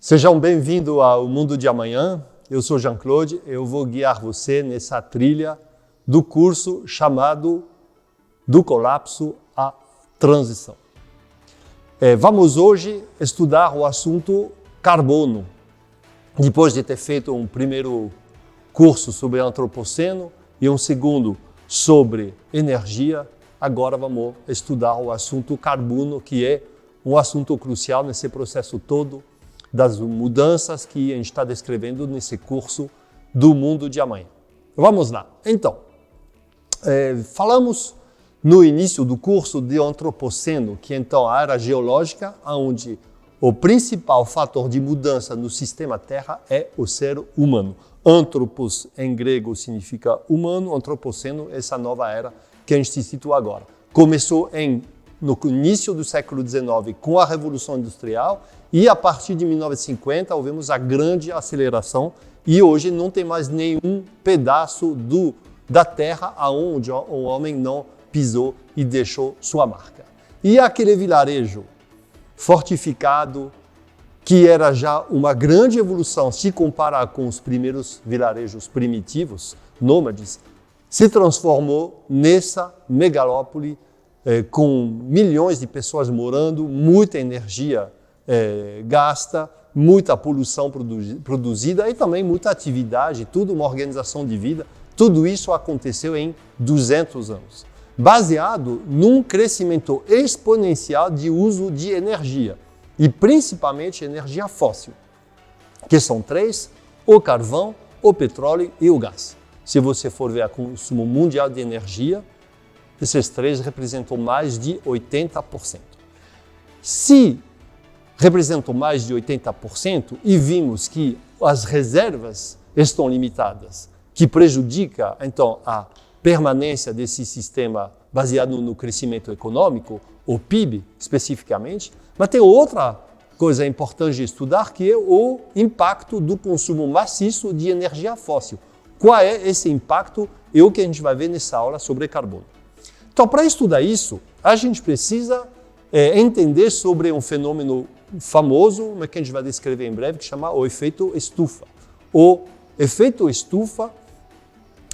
Sejam bem-vindos ao Mundo de Amanhã. Eu sou Jean-Claude e eu vou guiar você nessa trilha do curso chamado Do Colapso à Transição. Vamos hoje estudar o assunto carbono. Depois de ter feito um primeiro curso sobre antropoceno e um segundo sobre energia, agora vamos estudar o assunto carbono, que é um assunto crucial nesse processo todo das mudanças que a gente está descrevendo nesse curso do Mundo de Amanhã. Vamos lá. Então, falamos no início do curso de antropoceno, que então a era geológica, onde o principal fator de mudança no sistema Terra é o ser humano. Anthropos em grego significa humano, antropoceno, essa nova era que a gente se situa agora. Começou no início do século XIX com a Revolução Industrial e a partir de 1950 houve a grande aceleração e hoje não tem mais nenhum pedaço da Terra onde o homem não pisou e deixou sua marca. E aquele vilarejo fortificado, que era já uma grande evolução se comparar com os primeiros vilarejos primitivos, nômades, se transformou nessa megalópole com milhões de pessoas morando, muita energia gasta, muita poluição produzida e também muita atividade, tudo uma organização de vida. Tudo isso aconteceu em 200 anos, baseado num crescimento exponencial de uso de energia, e principalmente energia fóssil, que são três: o carvão, o petróleo e o gás. Se você for ver o consumo mundial de energia, esses três representam mais de 80%. Se representam mais de 80% e vimos que as reservas estão limitadas, que prejudica, então, a permanência desse sistema baseado no crescimento econômico, o PIB especificamente, mas tem outra coisa importante de estudar, que é o impacto do consumo maciço de energia fóssil. Qual é esse impacto? É o que a gente vai ver nessa aula sobre carbono. Então, para estudar isso, a gente precisa entender sobre um fenômeno famoso, mas que a gente vai descrever em breve, que chama o efeito estufa. O efeito estufa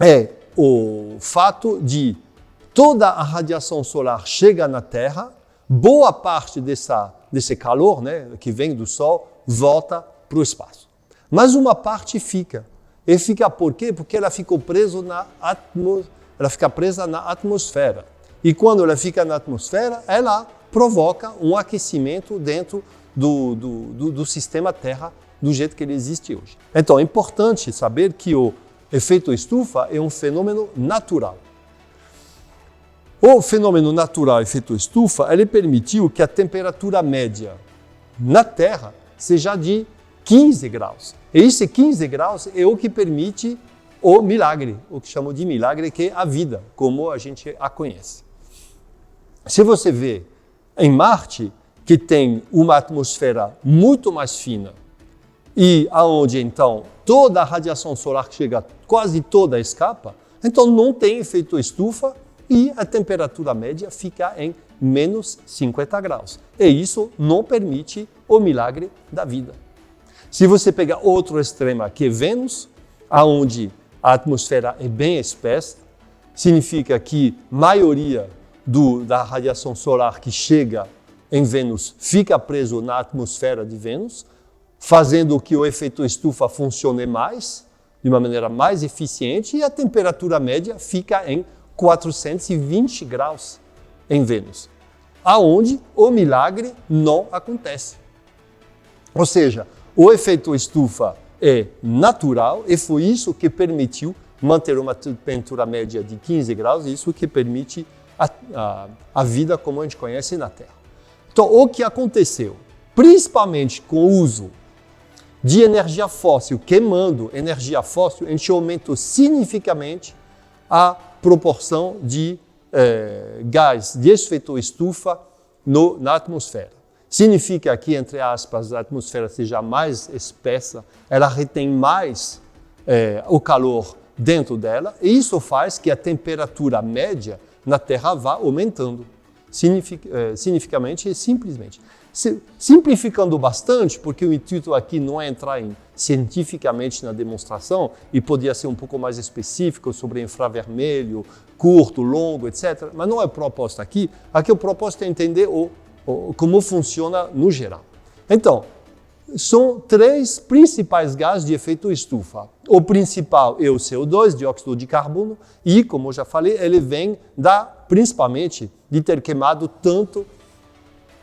é o fato de toda a radiação solar chega na Terra, boa parte desse calor, que vem do Sol, volta para o espaço. Mas uma parte fica. E fica por quê? Porque ela ficou presa na atmosfera. E quando ela fica na atmosfera, ela provoca um aquecimento dentro do sistema Terra, do jeito que ele existe hoje. Então, é importante saber que o efeito estufa é um fenômeno natural. O fenômeno natural, efeito estufa, ele permitiu que a temperatura média na Terra seja de 15 graus. E esse 15 graus é o que permite o milagre, o que chamam de milagre, que é a vida, como a gente a conhece. Se você vê em Marte, que tem uma atmosfera muito mais fina e aonde então toda a radiação solar que chega, quase toda escapa, então não tem efeito estufa e a temperatura média fica em menos 50 graus. E isso não permite o milagre da vida. Se você pegar outro extremo, que é Vênus, aonde a atmosfera é bem espessa, significa que a maioria da radiação solar que chega em Vênus fica preso na atmosfera de Vênus, fazendo que o efeito estufa funcione mais, de uma maneira mais eficiente, e a temperatura média fica em 420 graus em Vênus, aonde o milagre não acontece. Ou seja, o efeito estufa é natural e foi isso que permitiu manter uma temperatura média de 15 graus, isso que permite a vida como a gente conhece na Terra. Então, o que aconteceu? Principalmente com o uso de energia fóssil, queimando energia fóssil, a gente aumentou significativamente a proporção de gás de efeito estufa na atmosfera. Significa que, entre aspas, a atmosfera seja mais espessa, ela retém mais o calor dentro dela, e isso faz que a temperatura média na Terra vá aumentando significativamente e simplesmente. Simplificando bastante, porque o intuito aqui não é entrar cientificamente na demonstração e podia ser um pouco mais específico sobre infravermelho, curto, longo, etc. Mas não é proposta aqui. Aqui o propósito é entender como funciona no geral. Então, são 3 principais gases de efeito estufa. O principal é o CO2, dióxido de carbono, e, como eu já falei, ele vem principalmente de ter queimado tanto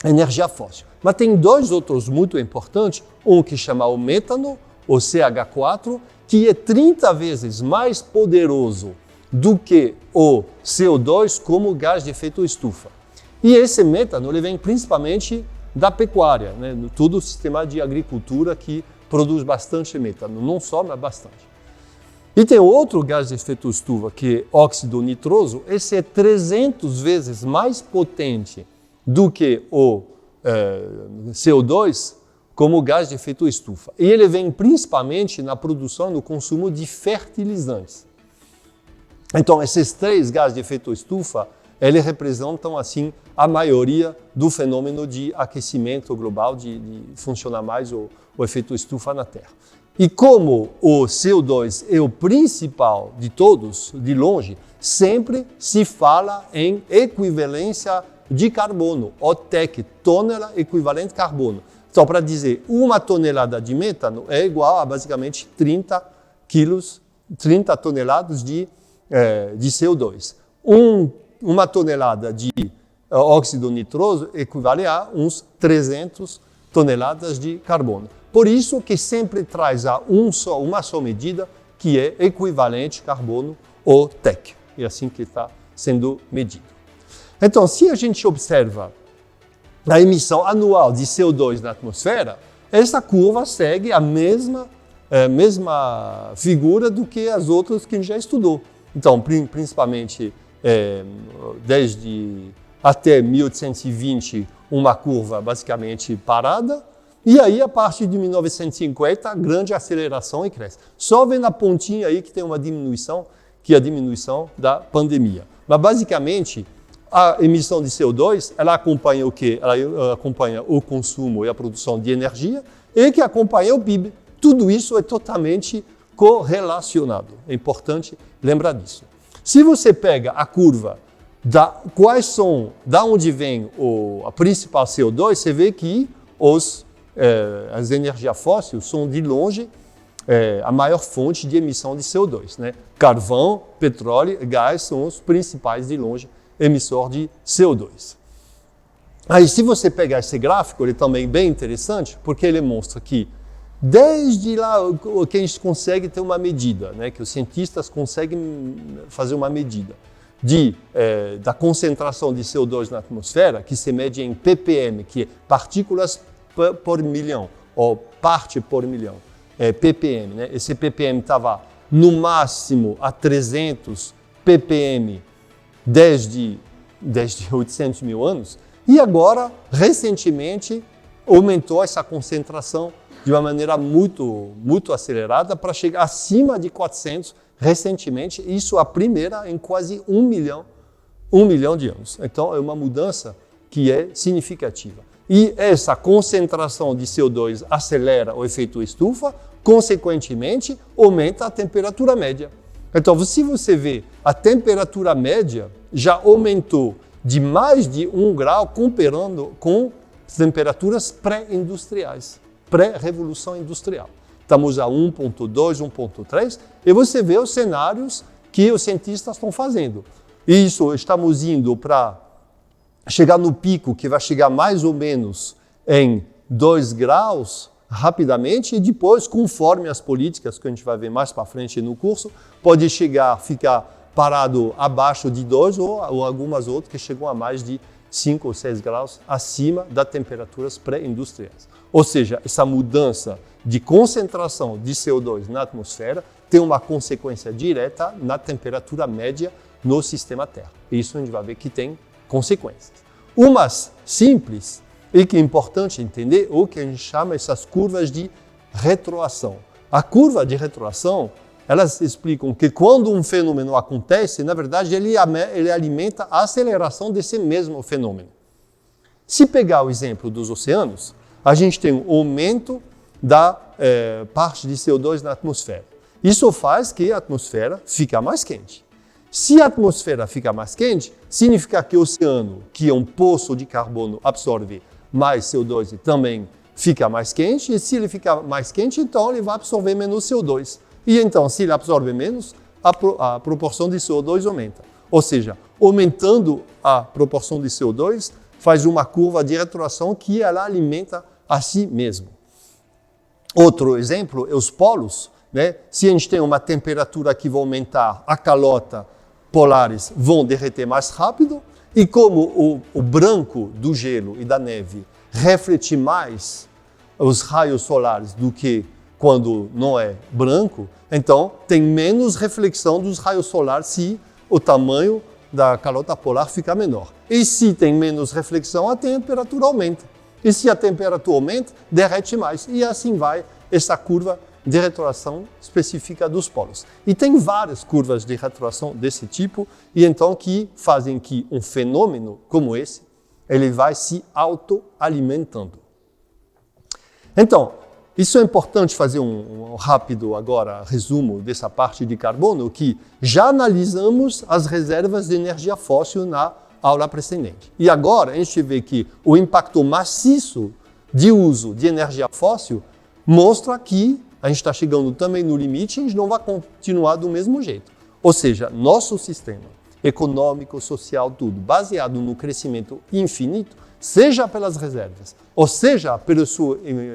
energia fóssil. Mas tem 2 outros muito importantes, um que chama o metano, o CH4, que é 30 vezes mais poderoso do que o CO2 como gás de efeito estufa. E esse metano ele vem principalmente da pecuária, né? Todo o sistema de agricultura que produz bastante metano, não só, mas bastante. E tem outro gás de efeito estufa, que é óxido nitroso. Esse é 300 vezes mais potente do que o CO2 como gás de efeito estufa. E ele vem principalmente na produção e no consumo de fertilizantes. Então, esses 3 gases de efeito estufa, eles representam, assim, a maioria do fenômeno de aquecimento global, de funcionar mais o efeito estufa na Terra. E como o CO2 é o principal de todos, de longe, sempre se fala em equivalência de carbono, o TEC, tonelada equivalente carbono. Só para dizer, 1 tonelada de metano é igual a basicamente 30 toneladas de CO2. 1 tonelada de óxido nitroso equivale a uns 300 toneladas de carbono. Por isso que sempre traz uma só medida, que é equivalente carbono ou TEC. É assim que está sendo medido. Então, se a gente observa a emissão anual de CO2 na atmosfera, essa curva segue a mesma figura do que as outras que a gente já estudou. Então, principalmente desde até 1820, uma curva basicamente parada, e aí a partir de 1950, grande aceleração e cresce. Só vem na pontinha aí que tem uma diminuição, que é a diminuição da pandemia. Mas basicamente, a emissão de CO2, ela acompanha o quê? Ela acompanha o consumo e a produção de energia e que acompanha o PIB. Tudo isso é totalmente correlacionado. É importante lembrar disso. Se você pega a curva da onde vem a principal CO2, você vê que as energias fósseis são de longe a maior fonte de emissão de CO2. Né? Carvão, petróleo e gás são os principais de longe emissor de CO2. Aí, se você pegar esse gráfico, ele é também bem interessante, porque ele mostra que desde lá que a gente consegue ter uma medida, né, que os cientistas conseguem fazer uma medida da concentração de CO2 na atmosfera, que se mede em ppm, que é partículas por milhão, ou parte por milhão, ppm. Né? Esse ppm estava no máximo a 300 ppm desde 800 mil anos, e agora, recentemente, aumentou essa concentração de uma maneira muito, muito acelerada para chegar acima de 400 recentemente, isso a primeira em quase 1 milhão de anos. Então, é uma mudança que é significativa. E essa concentração de CO2 acelera o efeito estufa, consequentemente, aumenta a temperatura média. Então, se você vê, a temperatura média já aumentou de mais de 1 grau comparando com temperaturas pré-industriais, pré-revolução industrial. Estamos a 1.2, 1.3, e você vê os cenários que os cientistas estão fazendo. Isso, estamos indo para chegar no pico, que vai chegar mais ou menos em 2 graus, rapidamente, e depois, conforme as políticas que a gente vai ver mais para frente no curso, pode ficar parado abaixo de 2 ou algumas outras que chegam a mais de 5 ou 6 graus acima das temperaturas pré-industriais. Ou seja, essa mudança de concentração de CO2 na atmosfera tem uma consequência direta na temperatura média no sistema Terra. Isso a gente vai ver que tem consequências. Umas simples, e que é importante entender, o que a gente chama essas curvas de retroação. A curva de retroação, elas explicam que quando um fenômeno acontece, na verdade, ele alimenta a aceleração desse mesmo fenômeno. Se pegar o exemplo dos oceanos, a gente tem um aumento da parte de CO2 na atmosfera. Isso faz que a atmosfera fique mais quente. Se a atmosfera fica mais quente, significa que o oceano, que é um poço de carbono, absorve mais CO2 e também fica mais quente. E se ele fica mais quente, então ele vai absorver menos CO2. E então, se ele absorve menos, a proporção de CO2 aumenta. Ou seja, aumentando a proporção de CO2, faz uma curva de retroação que ela alimenta a si mesmo. Outro exemplo é os polos. Né? Se a gente tem uma temperatura que vai aumentar, a calota polares vão derreter mais rápido, e como o branco do gelo e da neve reflete mais os raios solares do que quando não é branco, então tem menos reflexão dos raios solares se o tamanho da calota polar fica menor. E se tem menos reflexão, a temperatura aumenta. E se a temperatura aumenta, derrete mais. E assim vai essa curva de retroação específica dos polos. E tem várias curvas de retroação desse tipo, e então que fazem que um fenômeno como esse, ele vai se autoalimentando. Então, isso é importante fazer um rápido agora resumo dessa parte de carbono, que já analisamos as reservas de energia fóssil na aula precedente. E agora a gente vê que o impacto maciço de uso de energia fóssil mostra que a gente está chegando também no limite e a gente não vai continuar do mesmo jeito. Ou seja, nosso sistema econômico, social, tudo, baseado no crescimento infinito, seja pelas reservas, ou seja pelo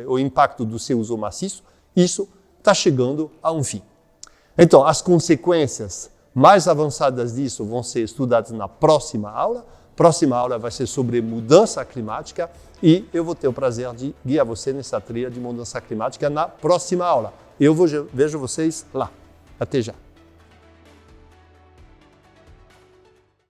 o impacto do seu uso maciço, isso está chegando a um fim. Então, as consequências mais avançadas disso vão ser estudadas na próxima aula. A próxima aula vai ser sobre mudança climática e eu vou ter o prazer de guiar você nessa trilha de mudança climática na próxima aula. Eu vejo vocês lá. Até já.